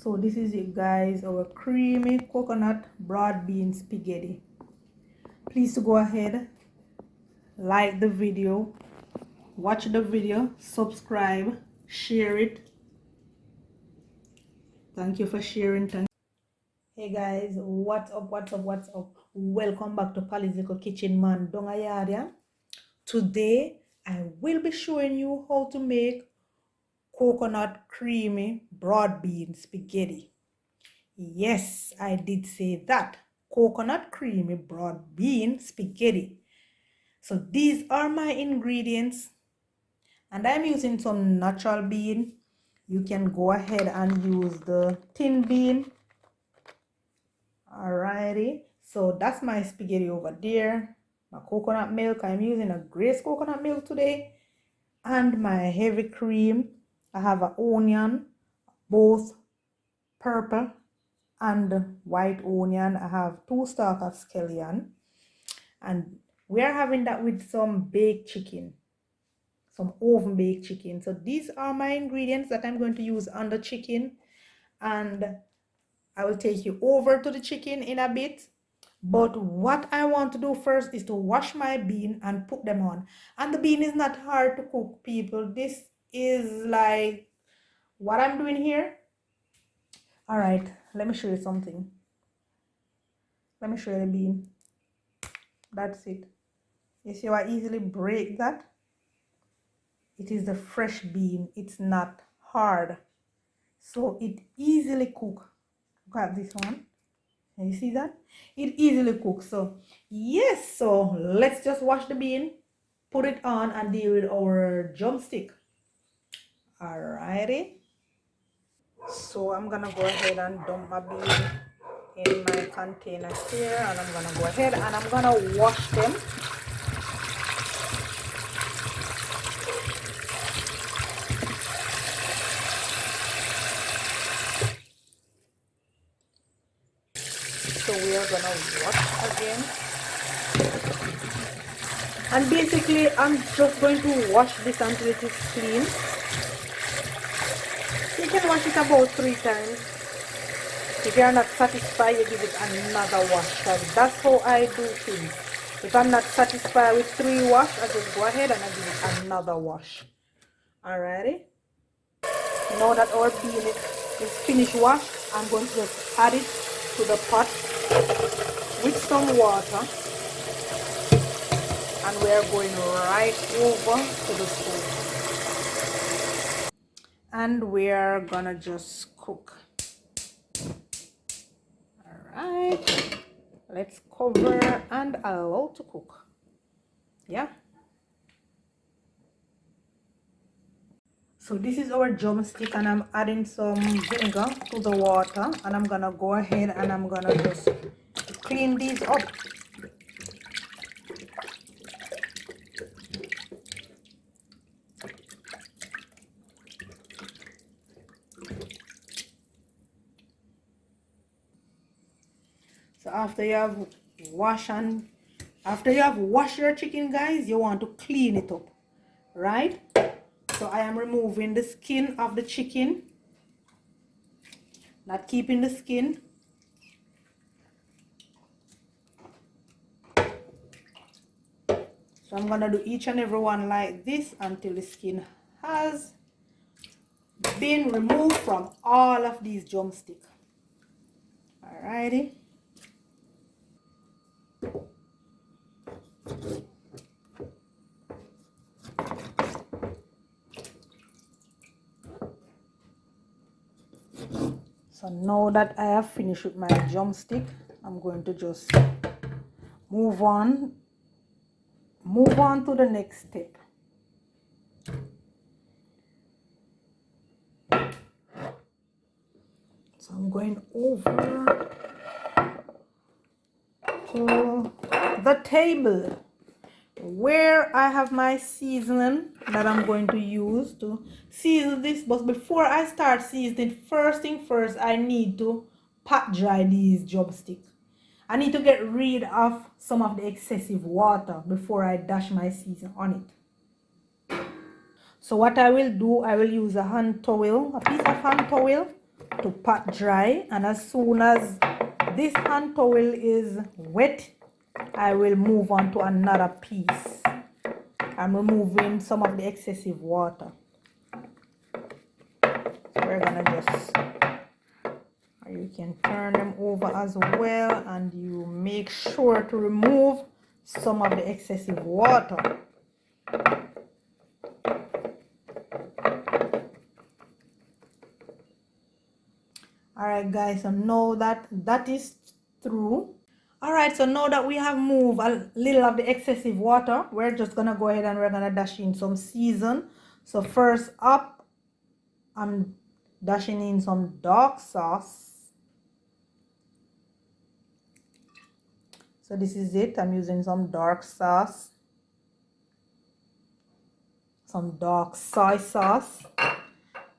So this is it, guys, our creamy coconut broad bean spaghetti. Please to go ahead, like the video, watch the video, subscribe, share it. Thank you for sharing. Hey guys, what's up, what's up? Welcome back to Pally's Little Kitchen Man Dongayadia. Today I will be showing you how to make coconut creamy broad bean spaghetti. Yes, I did say that. Coconut creamy broad bean spaghetti. So these are my ingredients, and I'm using some natural bean. You can go ahead and use the tin bean. Alrighty, so that's my spaghetti over there. My coconut milk, I'm using a Grace coconut milk today, and my heavy cream. I have an onion, both purple and white onion. I have 2 stalks of scallion, and we are having that with some baked chicken, some oven baked chicken. So these are my ingredients that I'm going to use on the chicken, and I will take you over to the chicken in a bit. But what I want to do first is to wash my bean and put them on. And the bean is not hard to cook, people. This is like what I'm doing here. All right, let me show you something. Let me show you the bean. That's it. You see how I easily break that? It is the fresh bean. It's not hard. So it easily cook. Look at this one. You see that? It easily cooks. So yes, so let's just wash the bean, put it on, and deal with our drumstick. Alrighty. So I'm gonna go ahead and dump my bean in my container here, and I'm gonna go ahead and I'm gonna wash them. So we are gonna wash again. And basically I'm just going to wash this until it is clean. You can wash it about 3 times. If you are not satisfied, you give it another wash. That's how I do things. If I'm not satisfied with 3 wash, I just go ahead and I give it another wash. Alrighty. Now that our bean is finished washed, I'm going to just add it to the pot with some water, and we are going right over to the stove, and we are gonna just cook. Alright, let's cover and allow to cook. Yeah. So this is our drumstick, and I'm adding some vinegar to the water, and I'm gonna go ahead and I'm gonna just clean these up. So after you have washed your chicken, guys, you want to clean it up, right? So I am removing the skin of the chicken, not keeping the skin. So I'm gonna do each and every one like this until the skin has been removed from all of these drumsticks. Alrighty. So now that I have finished with my drumstick, I'm going to just move on to the next step. So I'm going over to the table where I have my seasoning that I'm going to use to season this. But before I start seasoning, first thing first, I need to pat dry these drumsticks. I need to get rid of some of the excessive water before I dash my season on it. So what I will do, I will use a hand towel, a piece of hand towel, to pat dry, and as soon as this hand towel is wet, I will move on to another piece. I'm removing some of the excessive water. So we're gonna just, you can turn them over as well, and you make sure to remove some of the excessive water. Alright guys, so now that is through. Alright, so now that we have moved a little of the excessive water, we're just gonna go ahead and we're gonna dash in some season. So first up, I'm dashing in some dark sauce. So this is it. I'm using some dark sauce, some dark soy sauce.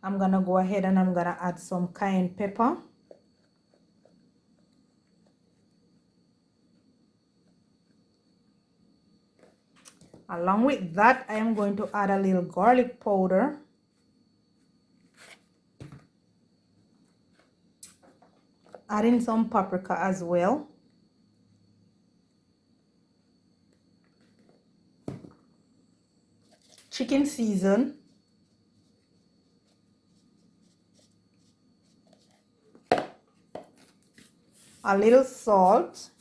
I'm gonna go ahead and I'm gonna add some cayenne pepper. Along with that, I am going to add a little garlic powder. Add in some paprika as well. Chicken season. A little salt.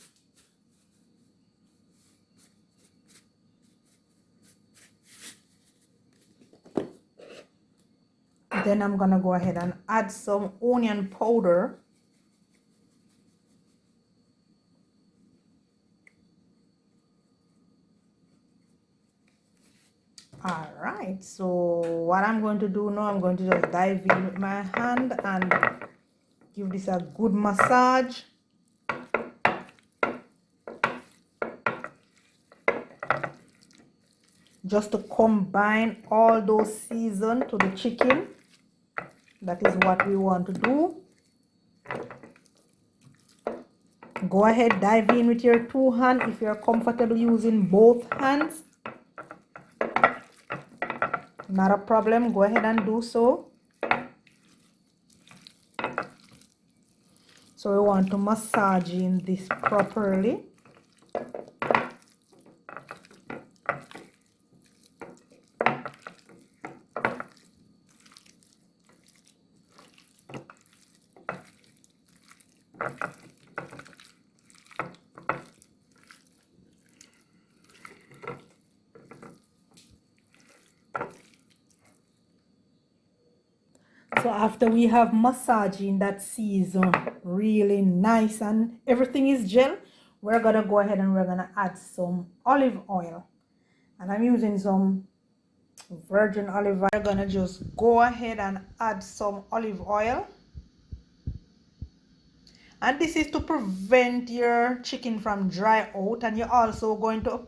Then I'm gonna go ahead and add some onion powder. All right, so what I'm going to do now, I'm going to just dive in with my hand and give this a good massage. Just to combine all those seasons to the chicken. That is what we want to do. Go ahead, dive in with your two hands if you're comfortable using both hands. Not a problem, go ahead and do so. So we want to massage in this properly. So after we have massaging that season really nice and everything is gel, we're gonna go ahead and we're gonna add some olive oil. And I'm using some virgin olive oil. We're gonna just go ahead and add some olive oil. And this is to prevent your chicken from dry out, and you're also going to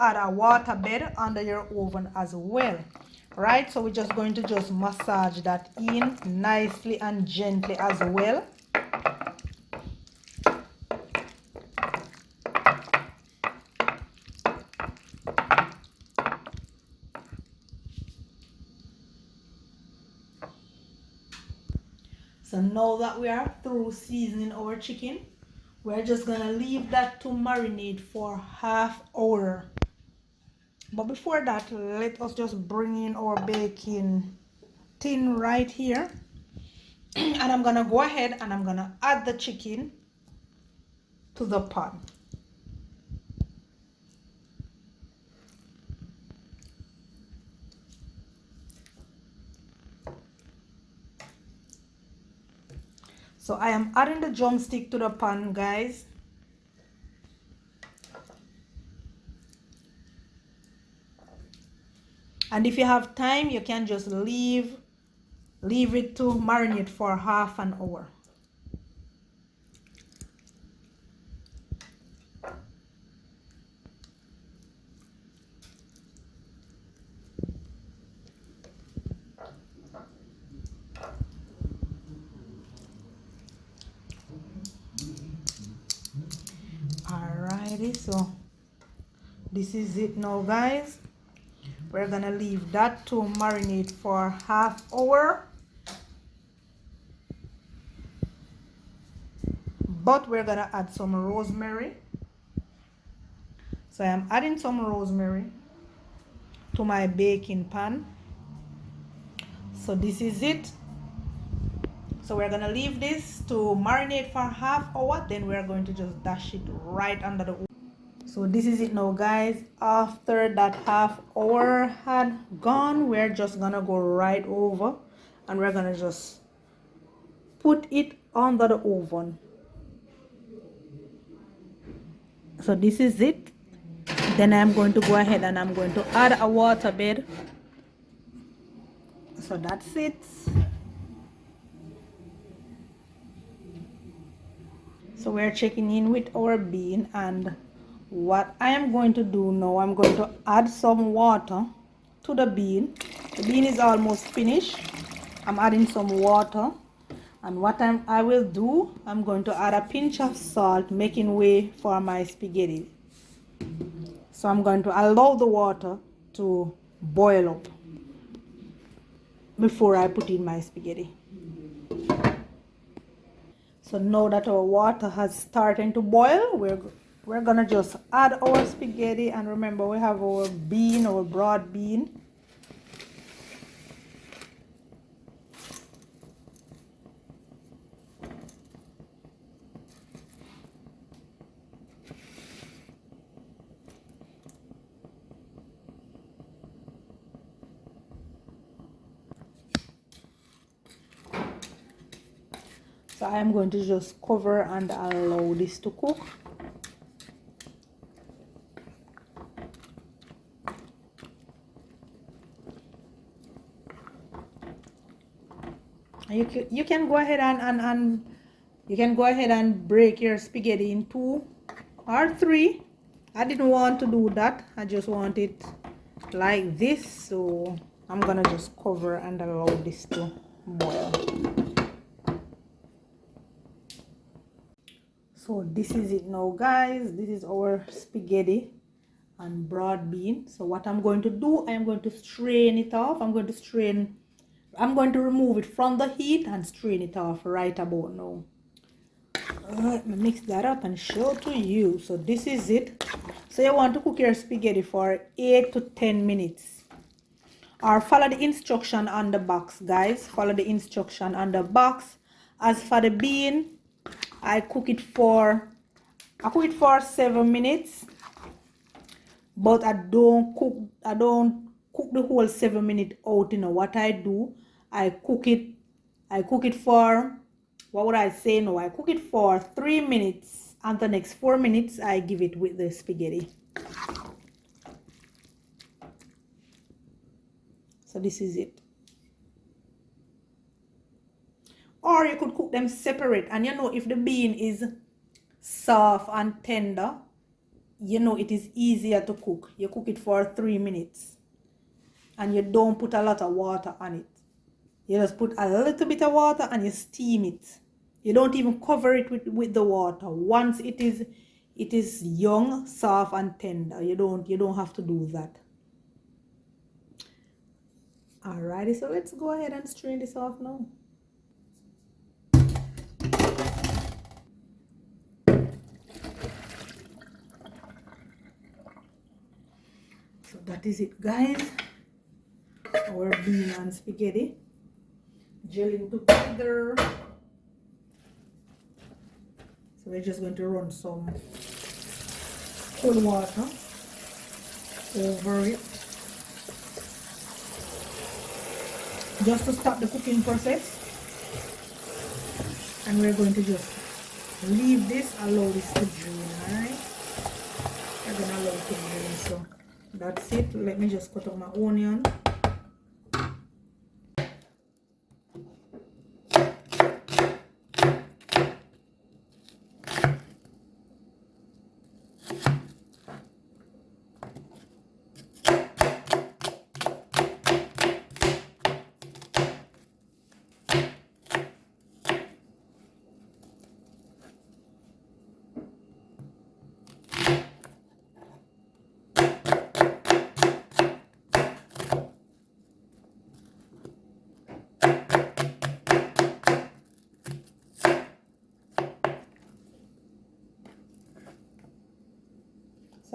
add a water bed under your oven as well. Right, so we're just going to just massage that in nicely and gently as well. So now that we are through seasoning our chicken, we're just gonna leave that to marinate for half hour. But before that, let us just bring in our baking tin right here. And I'm gonna go ahead and I'm gonna add the chicken to the pan. So I am adding the drumstick to the pan, guys. And if you have time, you can just leave it to marinate for half an hour. Alrighty, so this is it now, guys. We're gonna leave that to marinate for half hour. but we're gonna add some rosemary. So I am adding some rosemary to my baking pan. So this is it. So we're gonna leave this to marinate for half hour, then we're going to just dash it right under the oven. So this is it now, guys. After that half hour had gone, we're just gonna go right over and we're gonna just put it under the oven. So this is it. Then I'm going to go ahead and I'm going to add a water bed. So that's it. So we're checking in with our bean, and what I am going to do now, I'm going to add some water to the bean. The bean is almost finished. I'm adding some water, and what I will do, I'm going to add a pinch of salt, making way for my spaghetti. So I'm going to allow the water to boil up before I put in my spaghetti. So now that our water has started to boil, we're gonna just add our spaghetti, and remember we have our bean, our broad bean. So I am going to just cover and allow this to cook. You can go ahead and you can go ahead and break your spaghetti in 2 or 3. I didn't want to do that. I just want it like this. So I'm gonna just cover and allow this to boil. So this is it now, guys. This is our spaghetti and broad bean. So what I'm going to do, I'm going to strain it off. I'm going to remove it from the heat and strain it off right about now. Let me mix that up and show to you. So this is it. So you want to cook your spaghetti for 8 to 10 minutes. Or follow the instruction on the box, guys. Follow the instruction on the box. As for the bean, I cook it for 7 minutes. But I don't cook the whole 7 minutes out. You know what I do? I cook it for, what would I say now? I cook it for 3 minutes, and the next 4 minutes I give it with the spaghetti. So this is it. Or you could cook them separate, and you know, if the bean is soft and tender, you know it is easier to cook. You cook it for 3 minutes and you don't put a lot of water on it. You just put a little bit of water and you steam it. You don't even cover it with the water. Once it is young, soft and tender, you don't have to do that. Alrighty, so let's go ahead and strain this off now. So that is it, guys. Our bean and spaghetti gelling together. So we're just going to run some cold water over it, just to stop the cooking process. And we're going to just leave this, allow this to drain. Alright, we're gonna allow it to drain. So that's it. Let me just cut out my onion.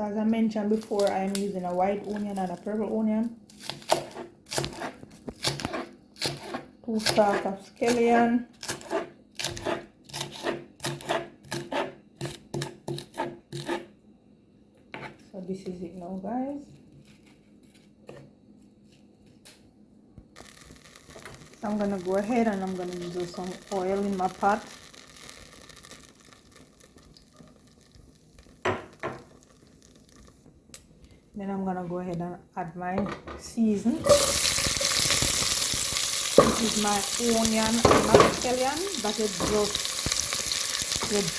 as I mentioned before, I am using a white onion and a purple onion, 2 stalks of scallion, so this is it now, guys. So I'm gonna go ahead and I'm gonna use some oil in my pot. Then I'm gonna go ahead and add my season. This is my onion and my scallion that you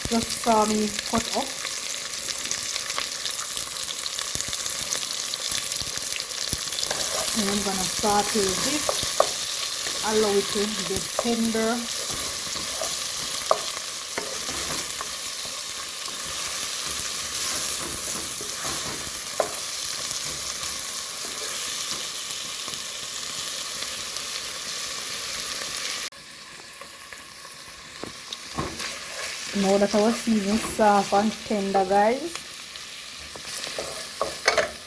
just saw me cut up. And I'm gonna saute this, allow it to get tender. Now that our season is soft and tender, guys,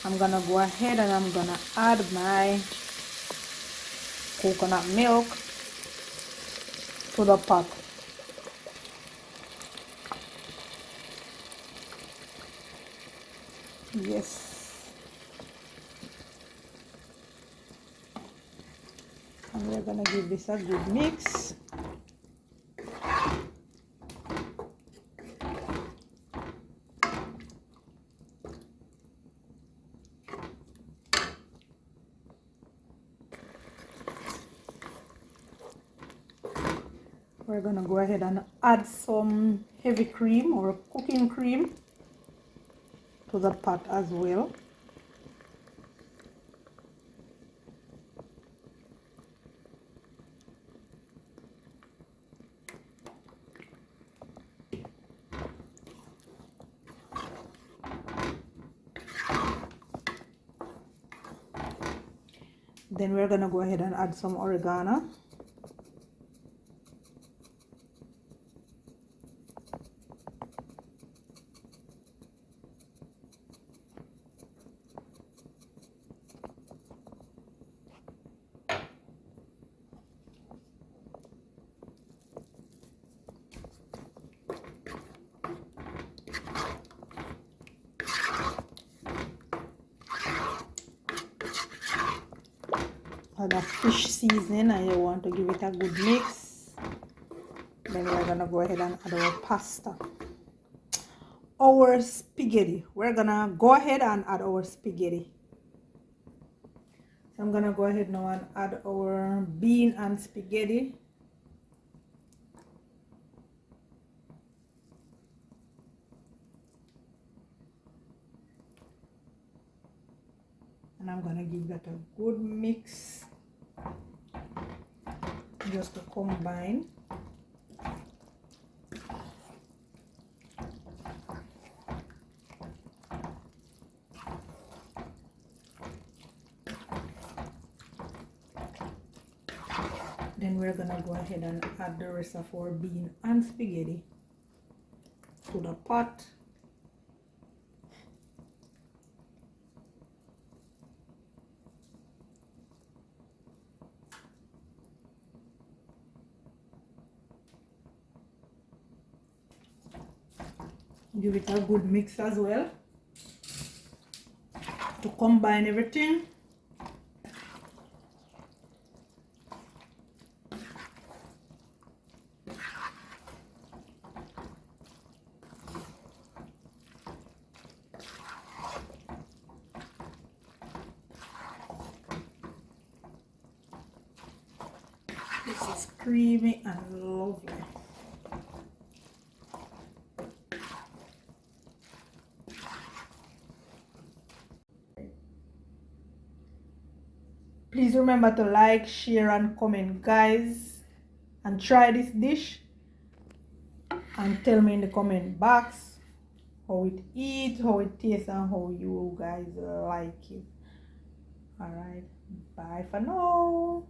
I'm gonna go ahead and I'm gonna add my coconut milk to the pot. Yes. And we're gonna give this a good mix. We're gonna go ahead and add some heavy cream or cooking cream to the pot as well. Then we're gonna go ahead and add some oregano. Add a fish seasoning and you want to give it a good mix. Then we're gonna go ahead and add our pasta. Our spaghetti. We're gonna go ahead and add our spaghetti. So I'm gonna go ahead now and add our bean and spaghetti. And I'm gonna give that a good mix just to combine. Then we're gonna go ahead and add the rest of our bean and spaghetti to the pot. Give it a good mix as well to combine everything. This is creamy and lovely. Please remember to like, share and comment, guys, and try this dish and tell me in the comment box how it eats, how it tastes, and how you guys like it. Alright, bye for now.